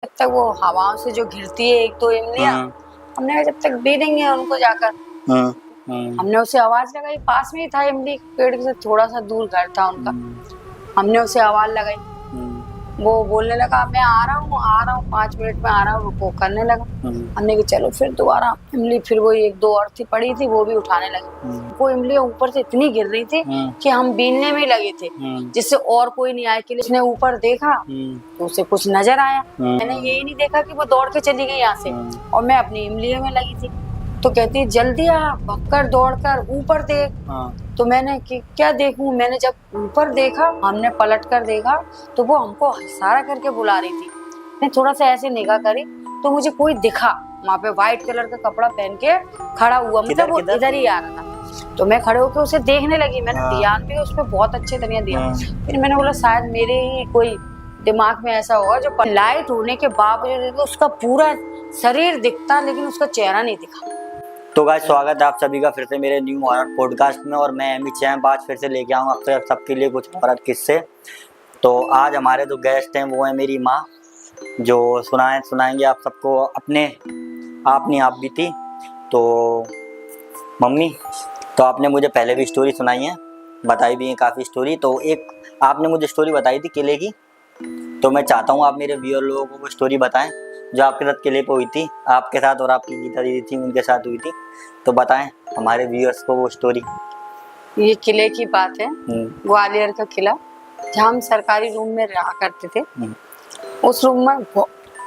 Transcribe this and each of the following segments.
जब तक वो हवाओं से जो घिरती है एक दो इमलियां, हमने कहा जब तक बीनेंगे उनको जाकर। हमने उसे आवाज लगाई, पास में ही था इमली पेड़ से थोड़ा सा दूर घर था उनका। हमने उसे आवाज लगाई, वो बोलने लगा मैं आ रहा हूँ 5 मिनट में आ रहा हूँ, रुको करने लगा। हमने कहा चलो फिर दोबारा इमली, फिर वो एक दो और थी पड़ी थी वो भी उठाने लगे। वो इमलियां ऊपर से इतनी गिर रही थी कि हम बीनने में लगे थे, जिससे और कोई नहीं आया। कि उसने ऊपर देखा तो उसे कुछ नजर आया। मैंने यही नहीं देखा कि वो दौड़ के चली गई यहाँ से, और मैं अपनी इमलियों में लगी थी। तो कहती जल्दी आ, भगकर दौड़कर ऊपर देख। तो मैंने क्या देखूं, मैंने जब ऊपर देखा, हमने पलट कर देखा तो वो हमको इशारा करके बुला रही थी। मैंने थोड़ा सा ऐसे निगाह करी तो मुझे कोई दिखा, वहाँ पे व्हाइट कलर का कपड़ा पहन के खड़ा हुआ, मतलब वो इधर ही आ रहा था। तो मैं खड़े होकर उसे देखने लगी, मैंने ध्यान भी उस पर बहुत अच्छे तरह दिया। फिर मैंने बोला शायद मेरे ही कोई दिमाग में ऐसा होगा जो लाइट होने के बावजूद उसका पूरा शरीर दिखता लेकिन उसका चेहरा नहीं दिखा। तो गाइस स्वागत है आप सभी का फिर से मेरे न्यू हॉरर पॉडकास्ट में, और मैं एमी चैम्प आज फिर से लेके आऊँगा आप सबके लिए कुछ हॉरर किस्से। तो आज हमारे जो गेस्ट हैं वो है मेरी माँ, जो सुनाएंगे आप सबको अपने आप नहीं आप भी थी। तो मम्मी, तो आपने मुझे पहले भी स्टोरी सुनाई है, बताई भी है काफ़ी स्टोरी। तो एक आपने मुझे स्टोरी बताई थी किले की, तो मैं चाहता हूँ आप मेरे व्यूअर लोगों को वो स्टोरी बताएं जो आपके साथ किले पे हुई थी, आपके साथ और आपकी गीता दीदी थी उनके साथ हुई थी। तो बताएं हमारे व्यूअर्स को वो स्टोरी। ये किले की बात है, ग्वालियर का किला, जहाँ हम सरकारी रूम में रहा करते थे। उस रूम में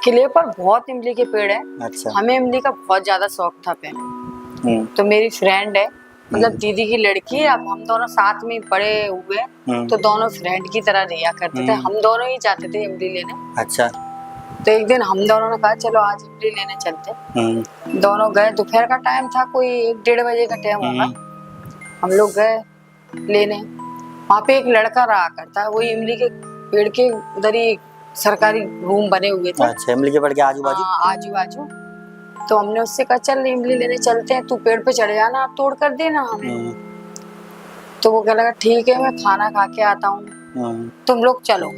किले पर बहुत इमली के पेड़ है। अच्छा। हमें इमली का बहुत ज्यादा शौक था पहले। तो मेरी फ्रेंड है, मतलब दीदी की लड़की है। अब हम दोनों साथ में बड़े हुए, तो दोनों फ्रेंड की तरह रहा करते थे। हम दोनों ही जाते थे इमली लेने। अच्छा। तो एक दिन हम दोनों ने कहा चलो आज इमली लेने चलते। दोनों गए, दोपहर का टाइम था, कोई 1-1:30 बजे का टाइम होगा। हम लोग गए लेने। वहाँ पे एक लड़का रहा करता है, वही इमली के पेड़ के उधर ही सरकारी रूम बने हुए थे। अच्छा, इमली के पेड़ के आजू बाजू? आजू बाजू। तो हमने उससे कहा चल इमली लेने चलते हैं, तू पेड़ पे चढ़ जाना, तोड़ कर देना हमें। तो वो कह लगा ठीक है, मैं खाना खा के आता हूँ, तुम लोग चलो।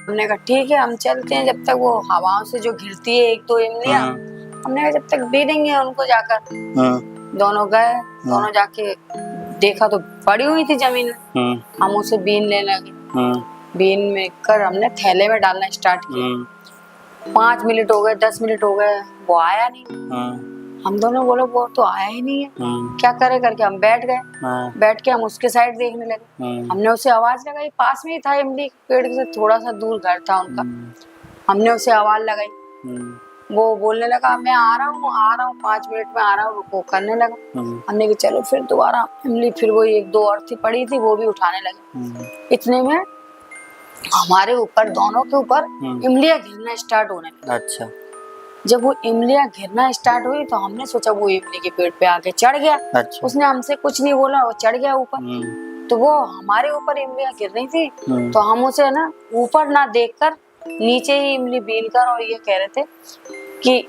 हमने कहा ठीक है हम चलते हैं, जब तक वो हवाओं से जो घिरती है एक दो इमलियां, हमने कहा जब तक बीनेंगे उनको जाकर। दोनों गए, दोनों जाके देखा तो पड़ी हुई थी जमीन में। हम उसे बीन लेने लगे। बीन में कर हमने थैले में डालना स्टार्ट किया। 5 मिनट हो गए, 10 मिनट हो गए, वो आया नहीं। हम दोनों बोले वो तो आया ही नहीं है, क्या करे करके हम बैठ गए। बैठ के हम उसके साइड देखने लगे। हमने उसे आवाज लगाई, पास में ही था इमली पेड़ से थोड़ा सा दूर घर था उनका। हमने उसे आवाज लगाई, वो बोलने लगा मैं आ रहा हूँ 5 मिनट में आ रहा हूँ, रुको करने लगा। हमने कहा चलो फिर दोबारा इमली, फिर वो एक दो और थी पड़ी थी वो भी उठाने लगे। इतने में हमारे ऊपर, दोनों के ऊपर इमलियां गिरना स्टार्ट होने लगी। अच्छा। जब वो इमलियां गिरना स्टार्ट हुई तो हमने सोचा वो इमली के पेड़ पे आके चढ़ गया। अच्छा। उसने हमसे कुछ नहीं बोला, वो चढ़ गया ऊपर। तो वो हमारे ऊपर इमलियां गिर रही थी, तो हम उसे ना ऊपर ना देखकर नीचे ही इमली बीन कर, और ये कह रहे थे कि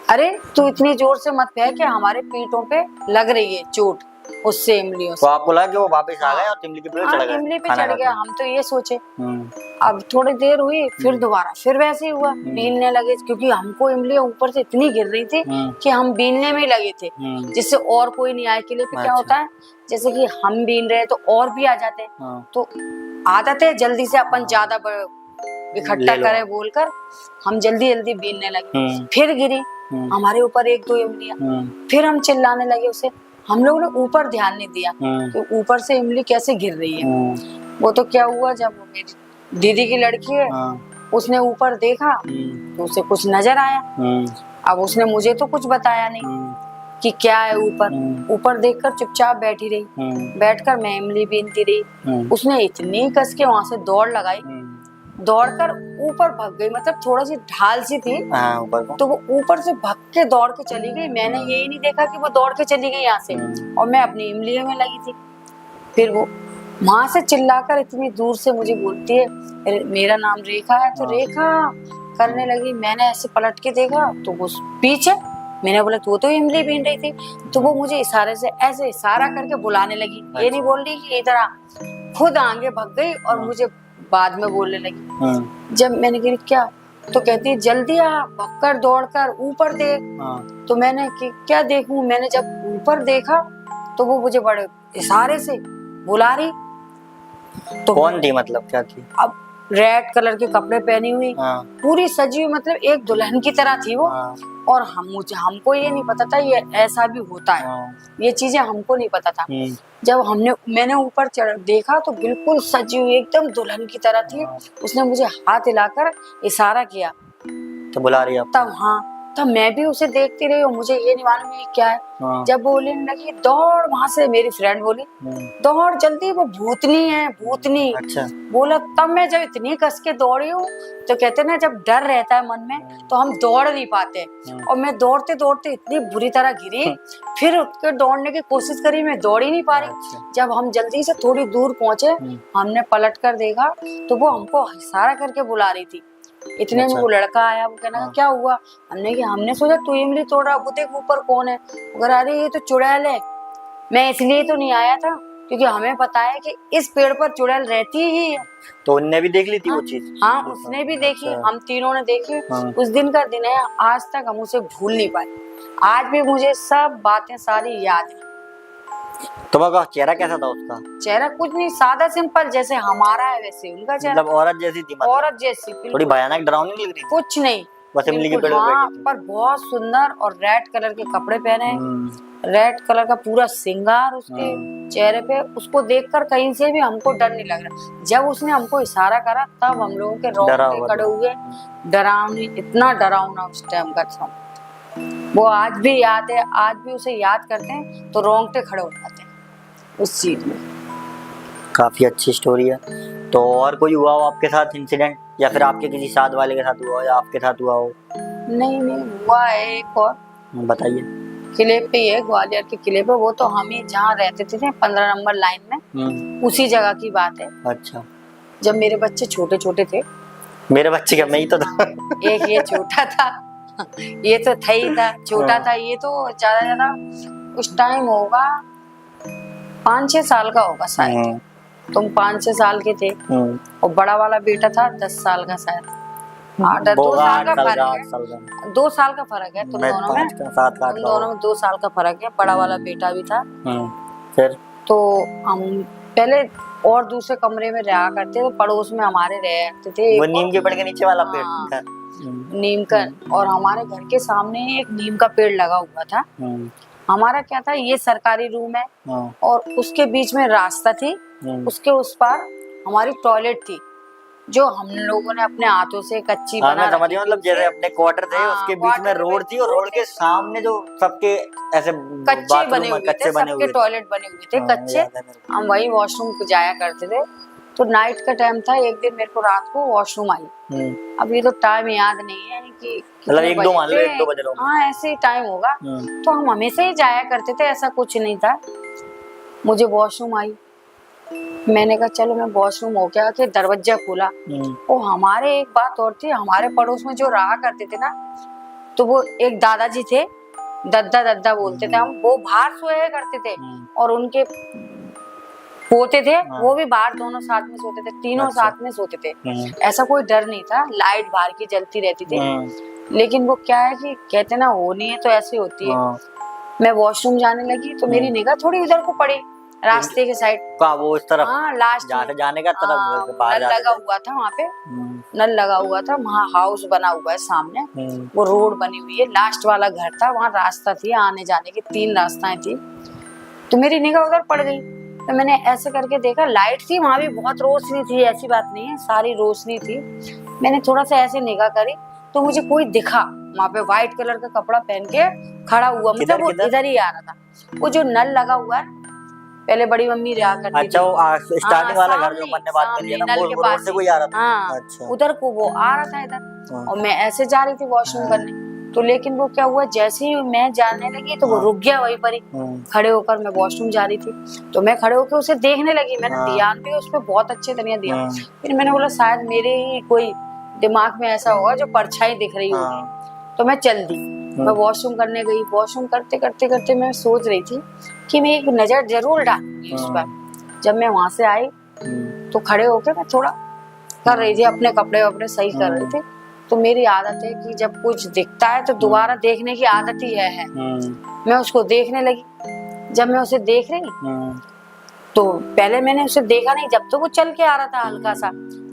अरे तू इतनी जोर से मत फेंक कि हमारे पीठों पे लग रही है चोट उससे इमलियों से। तो आपको लगा कि वो वापस आ गए और इमली के पेड़ चढ़ गए? इमली पे चढ़ गया, हम तो ये सोचे। अब थोड़ी देर हुई, फिर दोबारा फिर वैसे ही हुआ, बीनने लगे, क्योंकि हमको इमलियां ऊपर से इतनी गिर रही थी कि हम बीनने में लगे थे, जिससे और कोई नहीं आए। किले पे क्या होता है, जैसे कि हम बीन रहे तो और भी आ जाते हैं, तो आदत है जल्दी से अपन ज्यादा इकट्ठा करें बोलकर हम जल्दी जल्दी बीनने लगे। फिर गिरी हमारे ऊपर एक दो इमलियां, फिर हम चिल्लाने लगे उसे। हम लोगों ने ऊपर ध्यान नहीं दिया कि ऊपर से इमली कैसे गिर रही है। वो तो क्या हुआ, जब मेरी दीदी की लड़की है, उसने ऊपर देखा तो उसे कुछ नजर आया। अब उसने मुझे तो कुछ बताया नहीं कि क्या है ऊपर देखकर चुपचाप बैठी रही। बैठकर मैं इमली बीनती रही। उसने इतनी कस के वहां से दौड़ लगाई, दौड़कर ऊपर भाग गई, मतलब थोड़ा सी ढाल सी थी तो वो ऊपर से भाग के दौड़ के चली गई। मैंने यही नहीं देखा कि वो दौड़ के चली गई यहाँ से, और मैं अपनी इमलियों में लगी थी। फिर वो वहां से चिल्लाकर इतनी दूर से मुझे बोलती है मेरा नाम रेखा है, तो रेखा करने लगी। मैंने ऐसे पलट के देखा तो वो पीछे मैंने बोला तू तो इमली बीन रही थी। तो वो मुझे इशारे से ऐसे इशारा करके बुलाने लगी, ये नहीं बोल रही कि इधर आ, खुद आगे भग गई और मुझे बाद में बोलने लगी। जब मैंने कहा क्या, तो कहती है जल्दी आ, भगकर दौड़कर ऊपर देख। तो मैंने क्या देखूं, मैंने जब ऊपर देखा तो वो मुझे बड़े इशारे से बुला रही। तो कौन थी, मतलब क्या थी? अब रेड कलर के कपड़े पहनी हुई, पूरी सजी हुई, मतलब एक दुल्हन की तरह थी वो। और हमको ये नहीं पता था ये ऐसा भी होता है, ये चीजें हमको नहीं पता था। जब मैंने ऊपर देखा तो बिल्कुल सजी हुई एकदम दुल्हन की तरह थी। उसने मुझे हाथ हिलाकर इशारा किया तो बुला रही है। तब मैं भी उसे देखती रही और मुझे ये नहीं मालूम ये क्या है। जब बोलने लगी दौड़, वहां से मेरी फ्रेंड बोली दौड़ जल्दी, वो भूतनी है भूतनी। अच्छा। बोला तब मैं जब इतनी कस के दौड़ी हूँ, तो कहते ना जब डर रहता है मन में तो हम दौड़ नहीं पाते। और मैं दौड़ते दौड़ते इतनी बुरी तरह गिरी, फिर उसके दौड़ने की कोशिश करी, मैं दौड़ ही नहीं पा रही। जब हम जल्दी से थोड़ी दूर पहुंचे, हमने पलट कर देखा तो वो हमको इशारा करके बुला रही थी। इतने में वो लड़का आया, वो कहना क्या हुआ, हमने सोचा तू इमली तोड़ रहा, वो देख ऊपर कौन है। अगर अरे ये तो चुड़ैल है, मैं इसलिए तो नहीं आया था क्योंकि हमें पता है कि इस पेड़ पर चुड़ैल रहती ही है। तो उनने भी देख ली थी वो चीज? हाँ उसने भी देखी, हम तीनों ने देखी। उस दिन का दिन है, आज तक हम उसे भूल नहीं पाए। आज भी मुझे सब बातें सारी याद है। तुम्हारा चेहरा कैसा था उसका? चेहरा कुछ नहीं, सादा सिंपल, जैसे हमारा है वैसे उनका चेहरा। मतलब औरत जैसी थी? औरत जैसी, थोड़ी भयानक डरावनी लग रही थी? कुछ नहीं, बस इमली के पेड़ हाँ, पर बहुत सुंदर। और रेड कलर के कपड़े पहने, रेड कलर का पूरा श्रृंगार उसके चेहरे पे। उसको देखकर कहीं से भी हमको डर नहीं लग रहा। जब उसने हमको इशारा करा तब हम लोगों के रोंगटे खड़े हुए। डरावनी, इतना डरावना उस टाइम का था। वो आज भी याद है, आज भी उसे याद करते हैं तो रोंगटे खड़े हो जाते हैं उस चीज में। काफी अच्छी स्टोरी है। तो और कोई हुआ हो आपके साथ इंसिडेंट, या फिर आपके किसी साथ वाले के साथ हुआ हो या आपके साथ हुआ हो? नहीं हुआ है एक और, बताइए। किले पे ही है, ग्वालियर के किले पे। वो तो हम ही जहाँ रहते थे 15 नंबर लाइन में, उसी जगह की बात है। अच्छा। जब मेरे बच्चे छोटे छोटे थे। मेरे बच्चे क्या, मैं ही तो था। एक ये छोटा था, ये तो था ही था, छोटा था। ये तो ज्यादा उस टाइम होगा 5-6 साल का होगा शायद। तुम 5-6 साल के थे और बड़ा वाला बेटा था 10 साल का शायद। 2 साल का फर्क है, 2 साल का फर्क है तुम दोनों में। तुम दोनों में 2 साल का फर्क है। बड़ा वाला बेटा भी था। फिर तो हम पहले और दूसरे कमरे में रहा करते थे, पड़ोस में हमारे रहते थे। वो नीम के पेड़ के नीचे वाला पेड़? नीम का। और हमारे घर के सामने एक नीम का पेड़ लगा हुआ था। हमारा क्या था, ये सरकारी रूम है और उसके बीच में रास्ता थी, उसके उस पार हमारी टॉयलेट थी जो हम लोगों ने अपने हाथों से कच्ची बना रखी थी। मतलब जैसे अपने क्वार्टर थे, उसके बीच में रोड थी और रोड के सामने जो सबके ऐसे कच्चे बने हुए थे, सबके टॉयलेट बने हुए थे कच्चे। हम वही वॉशरूम को जाया करते थे। तो नाइट का टाइम था, एक दिन मेरे को रात को वॉशरूम आई। अब ये तो टाइम याद नहीं है कि मतलब 1-2 मान लो, 1-2 बज रहा हाँ ऐसे ही टाइम होगा। तो हम हमेशा ही जाया करते थे, ऐसा कुछ नहीं था। मुझे वॉशरूम आई, मैंने कहा चलो मैं वॉशरूम हो गया कि दरवाजा खोला। और हमारे एक बात और थी, हमारे पड़ोस में जो रहा करते थे ना, तो वो एक दादाजी थे, दद्दा बोलते थे हम। वो बाहर सोया करते थे और उनके पोते थे, वो भी बाहर, दोनों साथ में सोते थे, तीनों साथ में सोते थे। ऐसा कोई डर नहीं था, लाइट बाहर की जलती रहती थी। लेकिन वो क्या है कि कहते ना होनी है तो ऐसी होती है। मैं वॉशरूम जाने लगी तो मेरी निगाह थोड़ी उधर को पड़ी, रास्ते के साइड का, वो इस तरफ। हाँ लास्ट जाने का तरफ नल लगा हुआ था वहाँ पे, नल लगा हुआ था वहाँ, हाउस बना हुआ है सामने, वो रोड बनी हुई है, लास्ट वाला घर था, वहाँ रास्ता थी आने जाने की, 3 रास्ताएं थी। तो मेरी निगाह उधर पड़ गई। तो मैंने ऐसे करके देखा, लाइट थी वहाँ भी, बहुत रोशनी थी, ऐसी बात नहीं है, सारी रोशनी थी। मैंने थोड़ा सा ऐसे निगाह करी तो मुझे कोई दिखा वहाँ पे, व्हाइट कलर का कपड़ा पहन के खड़ा हुआ, मतलब वो इधर ही आ रहा था। वो जो नल लगा हुआ है, पहले बड़ी मम्मी रहा करती थी। अच्छा, वो स्टार्टिंग वाला घर जो अपन ने बात करी है ना, वो रोड से कोई आ रहा था? हाँ, अच्छा। उधर को वो आ रहा था इधर, और मैं ऐसे जा रही थी वॉशरूम करने। तो लेकिन वो क्या हुआ, जैसे ही मैं जाने लगी तो वो रुक गया वहीं पर ही खड़े होकर। मैं वॉशरूम जा रही थी तो मैं खड़े होकर उसे देखने लगी। मैंने ध्यान भी उस पर बहुत अच्छे तरीके दिया। फिर मैंने बोला शायद मेरे ही कोई दिमाग में ऐसा होगा जो परछाई दिख रही होगी। तो मैं चल दी, मैं वॉशरूम करने गई, वॉशरूम करते करते करते मैं सोच रही थी कि मैं एक नजर जरूर डालूंगी उस पर। जब मैं वहां से आई तो खड़े होके मैं थोड़ा कर रही थी, अपने कपड़े वपड़े सही कर रही थी। तो मेरी आदत है कि जब कुछ दिखता है तो दोबारा देखने की आदत ही है। मैं उसको देखने लगी। जब मैं उसे देख रही तो पहले मैंने उसे देखा नहीं, जब तो वो चल के आ रहा था हल्का सा।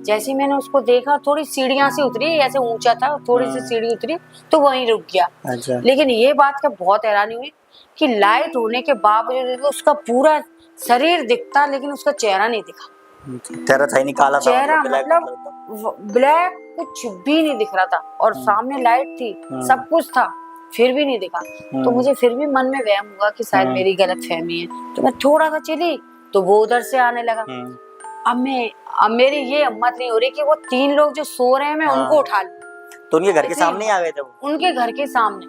जैसे ही मैंने उसको देखा, थोड़ी सीढ़ियां से उतरी, ऐसे ऊंचा था, थोड़ी सी सीढ़ी उतरी तो वहीं रुक गया। अच्छा। लेकिन ये बात का बहुत हैरानी हुई कि लाइट होने के बावजूद उसका पूरा शरीर दिखता, लेकिन उसका चेहरा नहीं दिखा। चेहरा था ही नहीं, काला था, चेहरा मतलब ब्लैक, कुछ भी नहीं दिख रहा था। और सामने लाइट थी, सब कुछ था, फिर भी नहीं दिखा। तो मुझे फिर भी मन में वहम हुआ कि शायद मेरी गलत फहमी है। तो मैं थोड़ा सा चली तो वो उधर से आने लगा। अब मेरी ये हिम्मत नहीं हो रही कि वो 3 लोग जो सो रहे हैं मैं उनको उठा लूं। तो उनके घर के सामने ही आ गए थे वो? उनके घर के सामने।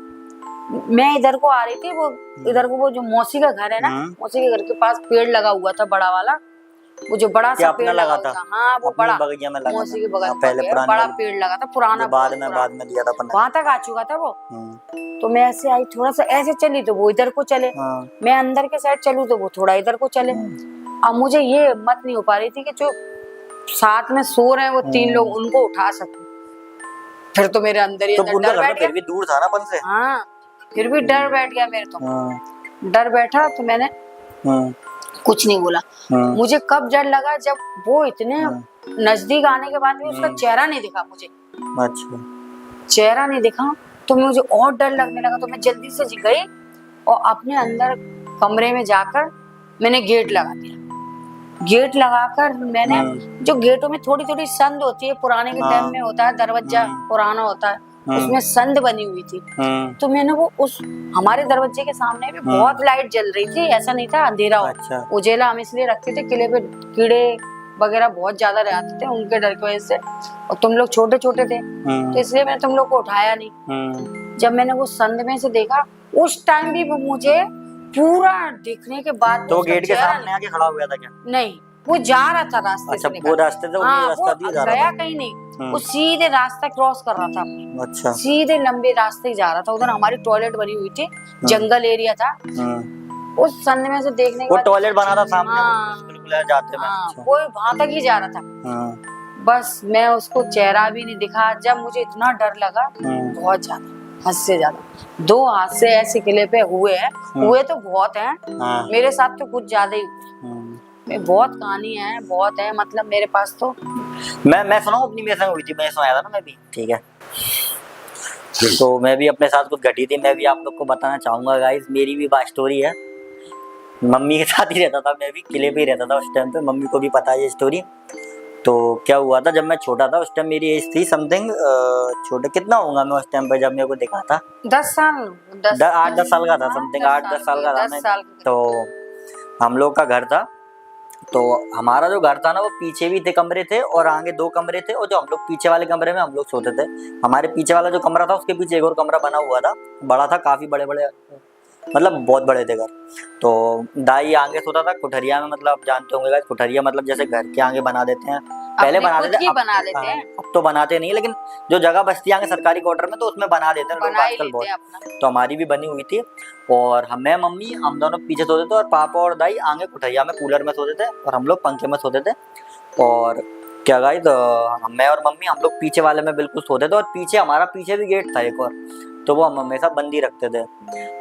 मैं इधर को आ रही थी, वो इधर को, वो जो मौसी का घर है ना, मौसी के घर के पास पेड़ लगा हुआ था बड़ा वाला, वो जो बड़ा सा पेड़ लगा था। हाँ, वो बड़ा बगीचा में लगा, मौसी के बगल पहले बड़ा पेड़ लगा था, पुराना, बाद में लिया था अपन, वहां तक आ चुका था वो। तो मैं ऐसे आई, थोड़ा सा ऐसे चली तो वो इधर को चले, मैं अंदर के साइड चलूं तो वो थोड़ा इधर को चले। अब मुझे ये हिम्मत नहीं हो पा रही थी कि जो साथ में सो रहे हैं वो 3 लोग, उनको उठा सकूं। फिर तो मेरे अंदर ही तो अंदर डर बैठ गया। फिर भी दूर था ना अपन से। हाँ, फिर भी डर बैठ गया मेरे तो। डर बैठा तो मैंने कुछ नहीं बोला। मुझे कब डर लगा, जब वो इतने नजदीक आने के बाद भी उसका चेहरा नहीं दिखा मुझे। अच्छा। चेहरा नहीं दिखा तो मुझे और डर लगने लगा। तो मैं जल्दी से गई और अपने अंदर कमरे में जाकर मैंने गेट लगा दिया। गेट लगाकर मैंने, जो गेटों में थोड़ी थोड़ी संद होती है, पुराने के टाइम में होता है, दरवाजा पुराना होता है, उसमें संद बनी हुई थी। तो मैंने वो उस हमारे दरवाजे के सामने भी बहुत लाइट जल रही थी, ऐसा नहीं था अंधेरा हो। अच्छा। उजेला हम इसलिए रखते थे, किले पे कीड़े वगैरह बहुत ज्यादा रहते थे, उनके डर की वजह से। और तुम लोग छोटे छोटे थे तो इसलिए मैंने तुम लोग को उठाया नहीं। जब मैंने वो संद में से देखा, उस टाइम भी वो मुझे पूरा देखने के बाद, तो गेट के सामने आके खड़ा हो गया था क्या? नहीं, वो जा रहा था रास्ते से निकल। वो रास्ते से, रास्ता दिया जा रहा था, गया कहीं नहीं, वो सीधे रास्ता क्रॉस कर रहा था अपनी। अच्छा। सीधे लंबे रास्ते ही जा रहा था। उधर हमारी टॉयलेट बनी हुई थी, जंगल एरिया था। उस संद में से देखने के बाद, वो टॉयलेट बना था सामने, बिल्कुल जाते में कोई वहां तक ही जा रहा था। बस मैं उसको चेहरा भी नहीं दिखा। जब मुझे इतना डर लगा, बहुत ज्यादा, हद से ज्यादा। 2 हादसे ऐसे किले पे हुए हैं, हुए तो बहुत हैं। मेरे साथ तो कुछ ज्यादा ही हुए। बहुत कहानी है, बहुत है, मतलब मेरे पास तो। मैं सुनाऊं अपनी, मेरे संग हुई थी, मैं सुनाया था ना मैं भी, ठीक है। तो मैं भी, अपने साथ कुछ घटी थी, मैं भी आप लोग को बताना चाहूंगा गाइस। मेरी भी बात स्टोरी है। मम्मी के साथ ही रहता था, मैं भी किले पे ही रहता था उस टाइम पे, मम्मी को भी पता है ये स्टोरी। तो क्या हुआ था, जब मैं छोटा था, उस टाइम मेरी एज थी समथिंग, छोटे कितना होगा मैं उस टाइम पे जब मेरे को देखा था, 10 साल, 8-10 साल का था, समथिंग 8-10 साल का था मैं। तो हम लोग का घर था, तो हमारा जो घर था ना, वो पीछे भी थे कमरे थे और आगे 2 कमरे थे, और जो हम लोग पीछे वाले कमरे में हम लोग सोते थे। हमारे पीछे वाला जो कमरा था, उसके पीछे एक और कमरा बना हुआ था, बड़ा था, काफी बड़े बड़े, मतलब बहुत बड़े थे घर। तो दाई आगे सोता था कुठरिया में, मतलब आप जानते होंगे कुठरिया मतलब जैसे घर के आगे बना देते हैं, पहले बना देते हैं, अब तो बनाते नहीं, लेकिन जो जगह बचती है आगे सरकारी क्वार्टर में, तो उसमें बना देते हैं लोग आजकल बहुत। तो हमारी भी बनी हुई थी, और मैं मम्मी हम दोनों पीछे सोते थे, और पापा और दाई आगे कुठरिया में कूलर में सोते थे, और हम लोग पंखे में सोते थे। और क्या गाइस, मैं और मम्मी हम लोग पीछे वाले में बिल्कुल सोते थे, और पीछे हमारा पीछे भी गेट था एक और, तो वो हम हमेशा बंद ही रखते थे,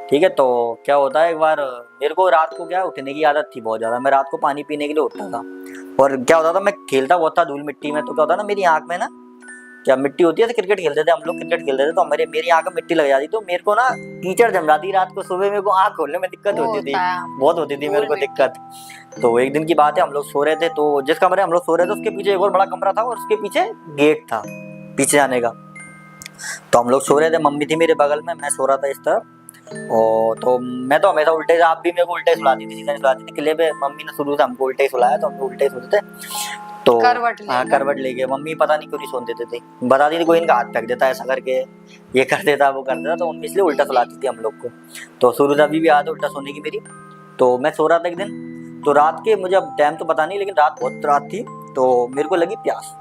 ठीक है। तो क्या होता है, एक बार मेरे को रात को क्या उठने की आदत थी बहुत ज्यादा, मैं रात को पानी पीने के लिए उठता था, और क्या होता था, मैं खेलता बहुत था धूल मिट्टी में, तो क्या होता ना, मेरी आंख में ना क्या मिट्टी होती है, तो क्रिकेट खेलते थे हम लोग, क्रिकेट खेलते थे, तो मेरी आंख में मिट्टी लग जाती, तो मेरे को ना कीचड़ जम जाती रात को, सुबह मेरे को आंख खोलने में दिक्कत होती थी, बहुत होती थी मेरे को दिक्कत। तो एक दिन की बात है, हम लोग सो रहे थे, तो जिस कमरे हम लोग सो रहे थे उसके पीछे एक और बड़ा कमरा था, और उसके पीछे गेट था पीछे जाने का। तो हम लोग सो रहे थे, मम्मी थी मेरे बगल में, मैं सो रहा था इस तरफ, और तो मैं तो हमेशा उल्टे, आप भी मेरे को उल्टे सुलाती थी, सीधा सुलाती थी किले पे, मम्मी ने शुरू से हमको उल्टे ही सुलाया, तो हम उल्टे ही सोते थे। तो करवट लेके मम्मी पता नहीं क्यों नहीं सोने देते थे, बताती थी कोई इनका हाथ फेंक देता, ऐसा करके ये कर देता, वो कर देता, तो मम्मी इसलिए उल्टा सुलाती थी हम लोग को। तो शुरू से अभी भी आदत उल्टा सोने की मेरी। तो मैं सो रहा था एक दिन, तो रात के, मुझे अब टाइम तो पता नहीं, लेकिन रात बहुत रात थी, तो मेरे को लगी प्यास,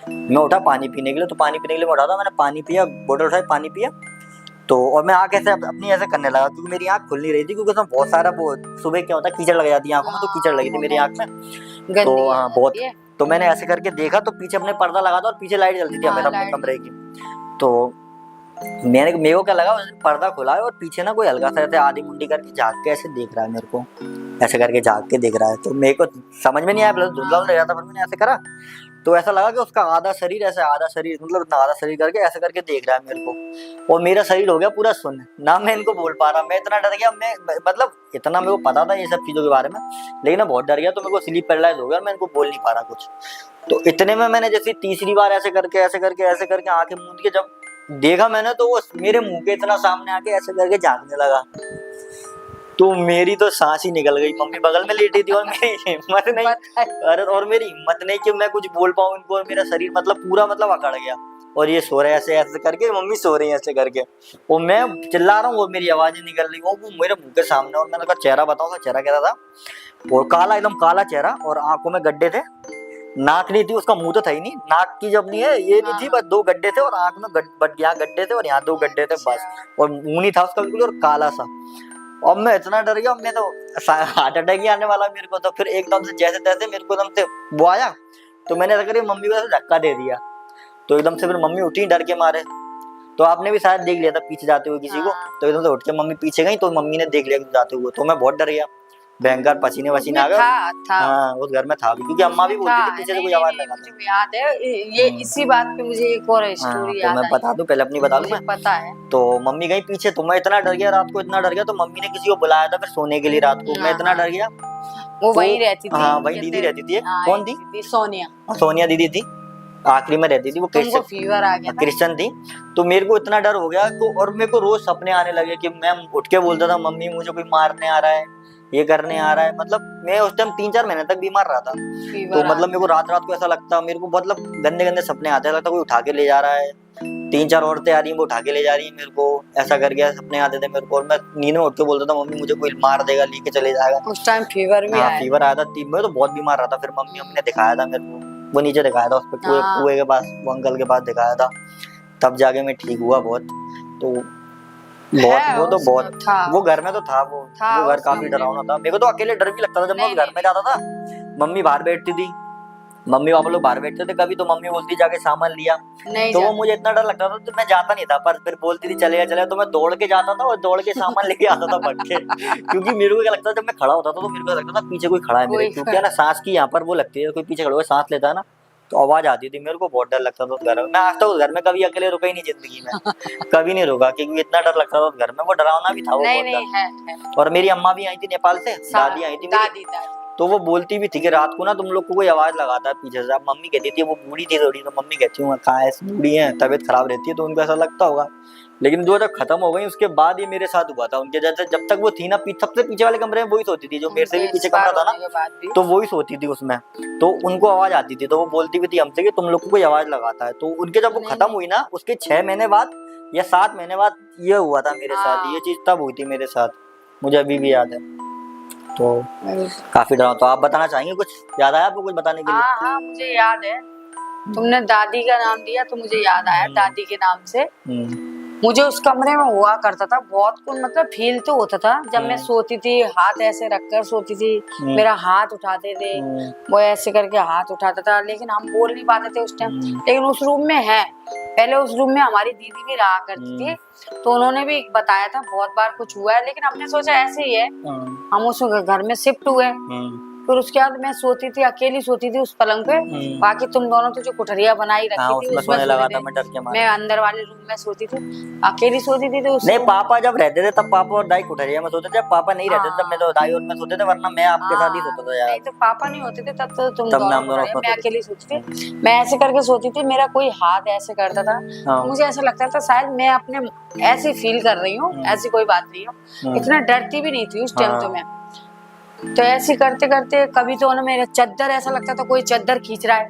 मैं उठा पानी पीने के लिए, तो पानी पीने के लिए मैं उठा था, मैंने पानी पिया, बोतल उठाई, पानी पिया, तो और मैं आँख ऐसे अपनी ऐसे करने लगा क्योंकि मेरी आँख खुल नहीं रही थी, क्योंकि उसमें बहुत सारा वो सुबह क्या होता है कीचड़ लग जाती है आँखों में, तो कीचड़ लगी थी मेरी आँख में। तो हाँ बहुत, तो मैंने ऐसे करके देखा तो पीछे अपने पर्दा लगा था और पीछे लाइट जलती थी हमेशा अपने कमरे की। तो मेरे को क्या लगा, पर्दा खुला है और पीछे ना कोई हल्का सा ऐसे आधी मुंडी करके झाँक के ऐसे देख रहा है मेरे को, ऐसे करके झाँक के देख रहा है। तो मेरे को समझ में नहीं आया, प्लस धुंधला हो जाता, पर मैंने ऐसे करा तो ऐसा लगा कि उसका आधा शरीर ऐसे, आधा शरीर मतलब इतना आधा शरीर करके ऐसे करके देख रहा है मेरे को, और मेरा शरीर हो गया पूरा सुन्न, ना मैं इनको बोल पा रहा। मैं इतना डर गया, मैं मतलब इतना मेरे को पता था ये सब चीजों के बारे में, लेकिन मैं बहुत डर गया, तो मेरे को स्लीप पैरालाइज हो गया और मैं इनको बोल नहीं पा रहा कुछ। तो इतने में मैंने जैसे तीसरी बार ऐसे करके आंखें मूंद के जब देखा मैंने, तो वो मेरे मुंह के इतना सामने आके ऐसे करके झांकने लगा। तो मेरी तो सांस ही निकल गई। मम्मी बगल में लेटी थी और मेरी हिम्मत नहीं, अरे और मेरी हिम्मत नहीं कि मैं कुछ बोल पाऊं इनको, और मेरा शरीर मतलब पूरा मतलब अकड़ गया, और ये सो रहे ऐसे ऐसे करके, मम्मी सो रही है ऐसे करके, और मैं चिल्ला रहा हूँ, वो मेरी आवाजें निकल रही, वो मेरे मुंह के सामने। और मैंने कहा चेहरा बताऊंगा, चेहरा कैसा था, और काला, एकदम काला चेहरा, और आंखों में गड्ढे थे, नाक नहीं थी, उसका मुंह तो था ही नहीं, नाक की जब नहीं है ये नहीं थी, बस 2 गड्ढे थे, और आंख में यहाँ गड्ढे थे और यहाँ 2 गड्ढे थे बस, और मुंह नहीं था उसका बिल्कुल, और काला सा। और मैं इतना डर गया, मैं तो हार्ट अटैक ही आने वाला मेरे को। तो फिर एकदम से जैसे तैसे मेरे को एकदम से वो आया, तो मैंने ऐसा करके मम्मी को ऐसे धक्का दे दिया, तो एकदम से फिर मम्मी उठी डर के मारे। तो आपने भी शायद देख लिया था पीछे जाते हुए किसी को, तो एकदम से उठ के मम्मी पीछे गई, तो मम्मी ने देख लिया जाते हुए, तो मैं बहुत डर गया, भयंकर पसीने आ गए। हाँ उस घर में था भी, क्योंकि अम्मा भी बोलती थी पीछे से कोई आवाज लगा। मुझे याद है ये, इसी बात पे मुझे एक और स्टोरी याद मैं बता दूं, पहले अपनी बता दूं, मैं पता है। तो मम्मी गई पीछे, तो मैं इतना डर गया, रात को इतना डर गया, तो मम्मी ने किसी को बुलाया था फिर सोने के लिए रात को, मैं इतना डर गया। वो वहीं रहती थी, हाँ वहीं दीदी रहती थी, कौन थी? सोनिया, सोनिया दीदी थी, आखिरी में रहती थी, वो फीवर आ गया, क्रिश्चियन थी। तो मेरे को इतना डर हो गया, तो और मेरे को रोज सपने आने लगे कि मैं उठ के बोलता था मम्मी मुझे कोई मारने आ रहा है, ये करने आ रहा है। मतलब मैं उस टाइम 3-4 महीने तक बीमार रहा था, तो मतलब मेरे को रात को ऐसा लगता, मेरे को मतलब गंदे गंदे सपने आते, लगता कोई उठा के ले जा रहा है, 3-4 औरतें आ रही हैं वो उठा के ले जा रही है मेरे को, ऐसा करके सपने आते थे मेरे को। और मैं नींद में उठ के बोलता था मम्मी मुझे कोई मार देगा, लेके चले जाएगा। उस टाइम फीवर भी आया, फीवर आया था, मैं तो बहुत बीमार रहा था। फिर मम्मी ने दिखाया था मेरे को, वो नीचे दिखाया था उस पे कुएं के पास, वो अंकल के पास दिखाया था, तब जाके मैं ठीक हुआ बहुत। तो बहुत वो तो बहुत वो घर में तो था, वो घर काफी डरावना था। मेरे को तो अकेले डर भी लगता था जब मैं उस घर में जाता था। मम्मी बाहर बैठती थी, मम्मी पापा लोग बाहर बैठते थे, कभी तो मम्मी बोलती जाके सामान लिया, तो वो मुझे इतना डर लगता था तो मैं जाता नहीं था, पर फिर बोलती थी चलेगा, तो मैं दौड़ के जाता था और दौड़ के सामान लेके आता था भग के। क्योंकि मेरे को क्या लगता था, जब मैं खड़ा होता था तो मेरे को लगता था पीछे कोई खड़ा है मेरे, क्योंकि है ना सांस की यहाँ पर वो लगती है, कोई पीछे खड़ा हुआ सांस लेता है ना, तो आवाज आती थी। मेरे को बहुत डर लगता था उस घर में। मैं आज तक उस घर में कभी अकेले रुका ही नहीं जिंदगी में, कभी नहीं रुका, क्योंकि इतना डर लगता था उस घर में। वो डरावना भी था वो बहुत। और मेरी अम्मा भी आई थी नेपाल से, दादी आई थी मेरी, तो वो बोलती भी थी कि रात को ना तुम लोग को कोई आवाज लगाता है पीछे से। अब मम्मी कहती थी, वो बूढ़ी थी थोड़ी, तो मम्मी कहती हूँ कहाँ है, बूढ़ी है, तबीयत खराब रहती है, तो उनको ऐसा लगता होगा। लेकिन जो जब खत्म हो गई उसके बाद ये मेरे साथ हुआ था। उनके जैसे जब तक वो थी ना, सबसे पीछे वाले कमरे में वही सोती थी, जो मेरे से भी पीछे कमरा था ना, तो वही सोती थी उसमें। तो उनको आवाज आती थी, तो वो बोलती भी थी हमसे कि तुम लोग को कोई आवाज लगाता है। तो उनके जब वो खत्म हुई ना, उसके 6 महीने बाद या 7 महीने बाद ये हुआ था मेरे साथ, ये चीज तब हुई थी मेरे साथ, मुझे अभी भी याद है। तो काफी डरा। तो आप बताना चाहेंगे कुछ, याद आया आपको कुछ बताने के लिए? हाँ मुझे याद है, तुमने दादी का नाम दिया तो मुझे याद आया, दादी के नाम से मुझे उस कमरे में हुआ करता था बहुत कुछ, मतलब फील तो होता था जब मैं सोती थी, हाथ ऐसे रखकर सोती थी, मेरा हाथ उठाते थे, वो ऐसे करके हाथ उठाता था, लेकिन हम बोल नहीं पाते थे उस टाइम। लेकिन उस रूम में है, पहले उस रूम में हमारी दीदी भी रहा करती थी, तो उन्होंने भी बताया था बहुत बार कुछ हुआ है, लेकिन हमने सोचा ऐसे ही है। हम उस घर में शिफ्ट हुए, फिर उसके बाद मैं सोती थी, अकेली सोती थी उस पलंग पे, बाकी तुम दोनों तो जो कुठरिया बनाई रखी थी उसमें सोने लगा था, मैं अंदर वाले रूम में सोती थी, अकेली सोती थी। तो नहीं, पापा जब रहते थे तब पापा और दाई कुठरिया में सोते थे, पापा नहीं रहते तब मैं तो दाई और मैं सोते थे, वरना मैं आपके साथ ही सोता था यार। नहीं तो पापा नहीं होते थे तब तो तुम दोनों, मैं अकेली सोती थी, मैं ऐसे करके सोती थी, मेरा कोई हाथ ऐसे करता था, मुझे ऐसा लगता था शायद मैं अपने ऐसे फील कर रही हूँ, ऐसी कोई बात नहीं हो, इतना डरती भी नहीं थी उस टाइम तो मैं। तो ऐसे करते करते कभी तो ना मेरा चद्दर, ऐसा लगता था कोई चद्दर खींच रहा है,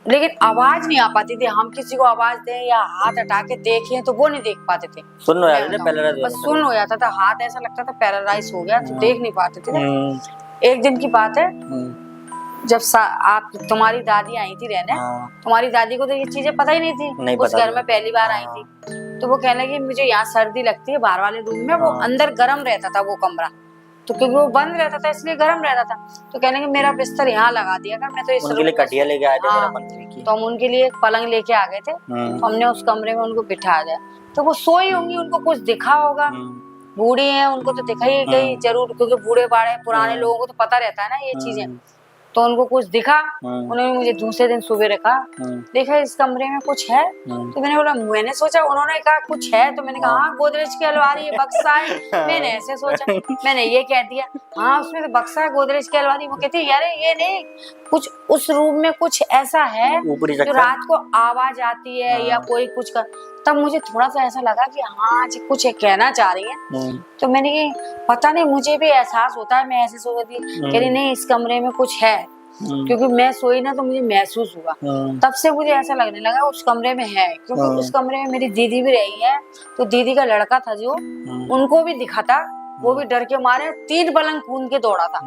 लेकिन आवाज नहीं आ पाती थी। हम किसी को आवाज दें या हाथ हटा के देखें तो वो नहीं देख पाते थे, सुन हो जाता था, बस सुन हो जाता था, हाथ ऐसा लगता था पैरालाइज हो गया, तो देख नहीं पाते थे। एक दिन की बात है, जब आप तुम्हारी दादी आई थी रहने, तुम्हारी दादी को तो ये चीजें पता ही नहीं थी, उस घर में पहली बार आई थी, तो वो कहने लगी मुझे यहाँ सर्दी लगती है, बाहर वाले रूम में। वो अंदर गर्म रहता था वो कमरा, तो क्योंकि वो बंद रहता था इसलिए गर्म रहता था। तो कहने लगी मेरा बिस्तर यहाँ लगा दिया कर, मैं तो इस उनके लिए कटिया लेके आए थे मेरा मंत्री की। तो हम उनके लिए एक पलंग लेके आ गए थे, तो हमने उस कमरे में उनको बिठा दिया। तो वो सोई होंगी, उनको कुछ दिखा होगा, बूढ़ी हैं, उनको तो दिखाई गई जरूर, क्योंकि बूढ़े बाड़े पुराने लोगों को तो पता रहता है ना ये चीजें। तो उनको कुछ दिखा, उन्होंने मुझे दूसरे दिन सुबह रखा, देखा इस कमरे में कुछ है। तो मैंने बोला, मैंने सोचा, उन्होंने कहा कुछ है, तो मैंने कहा हाँ गोदरेज की अलमारी है, बक्सा है। मैंने ऐसे सोचा, मैंने ये कह दिया हाँ उसमें तो बक्सा है, गोदरेज की अलमारी। वो कहती यार ये नहीं, कुछ उस रूम में कुछ ऐसा है जो रात को आवाज आती है या कोई कुछ कर। तब मुझे थोड़ा सा ऐसा लगा कि हाँ जी कुछ कहना चाह रही है। तो मैंने पता नहीं, मुझे भी एहसास होता है, मैं ऐसे सो गई थी, कह रही नहीं इस कमरे में कुछ है, क्योंकि मैं सोई ना तो मुझे महसूस हुआ। तब से मुझे ऐसा लगने लगा उस कमरे में है, क्योंकि उस कमरे में मेरी दीदी भी रही है, तो दीदी का लड़का था जो, उनको भी दिखा था, वो भी डर के मारे 3 पलंग कूद के दौड़ा था।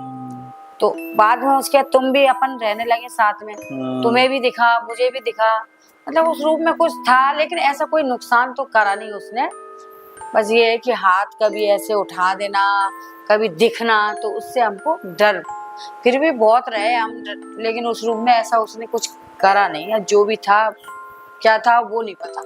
तो बाद में उसके तुम भी अपन रहने लगे साथ में, तुम्हें भी दिखा, मुझे भी दिखा, मतलब उस रूम में कुछ था, लेकिन ऐसा कोई नुकसान तो करा नहीं उसने। बस ये है कि हाथ कभी ऐसे उठा देना, कभी दिखना, तो उससे हमको डर, फिर भी बहुत रहे हम, लेकिन उस रूम में ऐसा उसने कुछ करा नहीं, या जो भी था क्या था वो नहीं पता।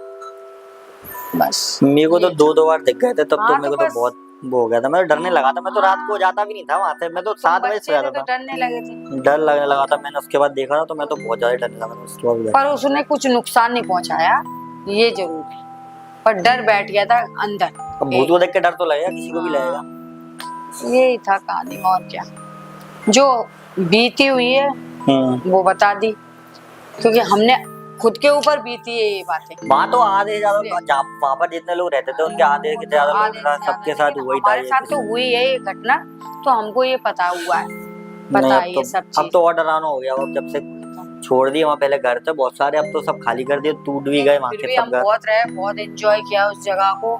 बस मेरे को तो 2 बार दिख गए थे, तब तो मेरे को तो बस बहुत वो हो गया था, मैं डरने लगा था। मैं तो रात को जाता भी नहीं था वहां से, मैं तो 7 बजे सो जाता था, डरने लगे थे, डर लगने लगा था। मैंने उसके बाद देखा था तो मैं तो बहुत ज्यादा डरने लगा था उसके बाद। पर उसने कुछ नुकसान नहीं पहुंचाया, ये जरूर है, पर डर बैठ गया था अंदर। अब भूत को देख के डर तो लगेगा, किसी को भी लगेगा। यही था कहानी, और क्या जो बीती हुई है वो बता दी, क्योंकि हमने खुद के ऊपर बीती है ये बातें। वहाँ तो आधे ज्यादा, वहाँ पर जितने लोग रहते थे उनके आधे से ज्यादा लोग सबके साथ हुआ ही था। हमारे साथ तो हुई है ये घटना, तो हमको ये पता हुआ है, पता है ये सब चीज। अब तो और डरावना हो गया, अब जब से छोड़ दिए वहाँ, पहले घर थे बहुत सारे, अब तो सब खाली कर दिए, टूट भी गए वहाँ के सब घर। बहुत रहे, बहुत एंजॉय किया उस जगह को,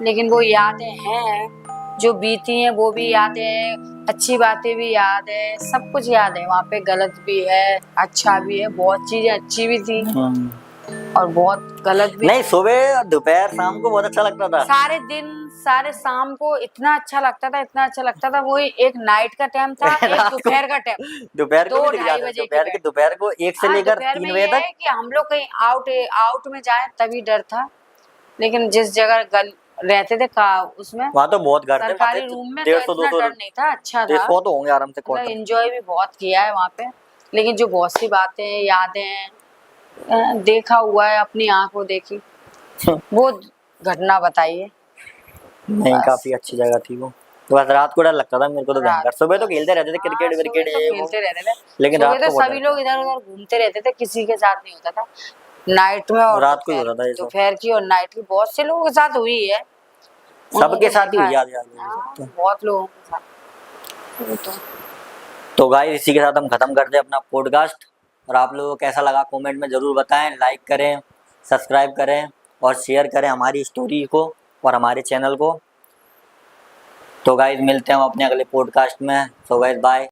लेकिन वो यादें हैं जो बीती हैं, वो भी यादें हैं, अच्छी बातें भी याद है, सब कुछ याद है। वहाँ पे गलत भी है, अच्छा भी है, बहुत चीजें अच्छी भी थी और बहुत गलत भी। नहीं, सुबह दोपहर शाम को बहुत अच्छा लगता था, सारे दिन सारे शाम को इतना अच्छा लगता था, इतना अच्छा लगता था। वही एक नाइट का टाइम था, एक दोपहर का टाइम, दोपहर को 2-2:30 बजे दोपहर को 1 से लेकर 3 बजे तक कि हम लोग कहीं आउट में जाए तभी डर था, लेकिन जिस जगह रहते थे उसमें वहाँ तो बहुत घर थे, सरकारी रूम में तो इतना डर नहीं था, अच्छा था, 150 तो होंगे आराम से। मतलब एंजॉय भी बहुत किया है वहाँ पे। लेकिन जो बहुत सी बातें यादें देखा हुआ है, अपनी आंखों देखी, वो घटना बताइए। नहीं, काफी अच्छी जगह थी वो। तो बस रात को डर लगता था मेरे को तो भयंकर। सुबह तो खेलते रहते थे क्रिकेट विकेट, ये खेलते रहते थे, लेकिन रात को सभी लोग इधर उधर घूमते रहते थे, किसी के साथ नहीं होता था। नाइट में और रात को ही होता था ये सब। दोपहर की और नाइट की बहुत से लोगों के साथ हुई है, सबके साथ ही हुई याद बहुत लोगों के साथ। तो गाइस इसी के साथ हम खत्म करते हैं अपना पॉडकास्ट, और आप लोगों को कैसा लगा कमेंट में जरूर बताएं, लाइक करें, सब्सक्राइब करें और शेयर करें हमारी स्टोरी को और हमारे चैनल को। तो गाइस मिलते हैं हम अपने अगले पॉडकास्ट में। So guys bye.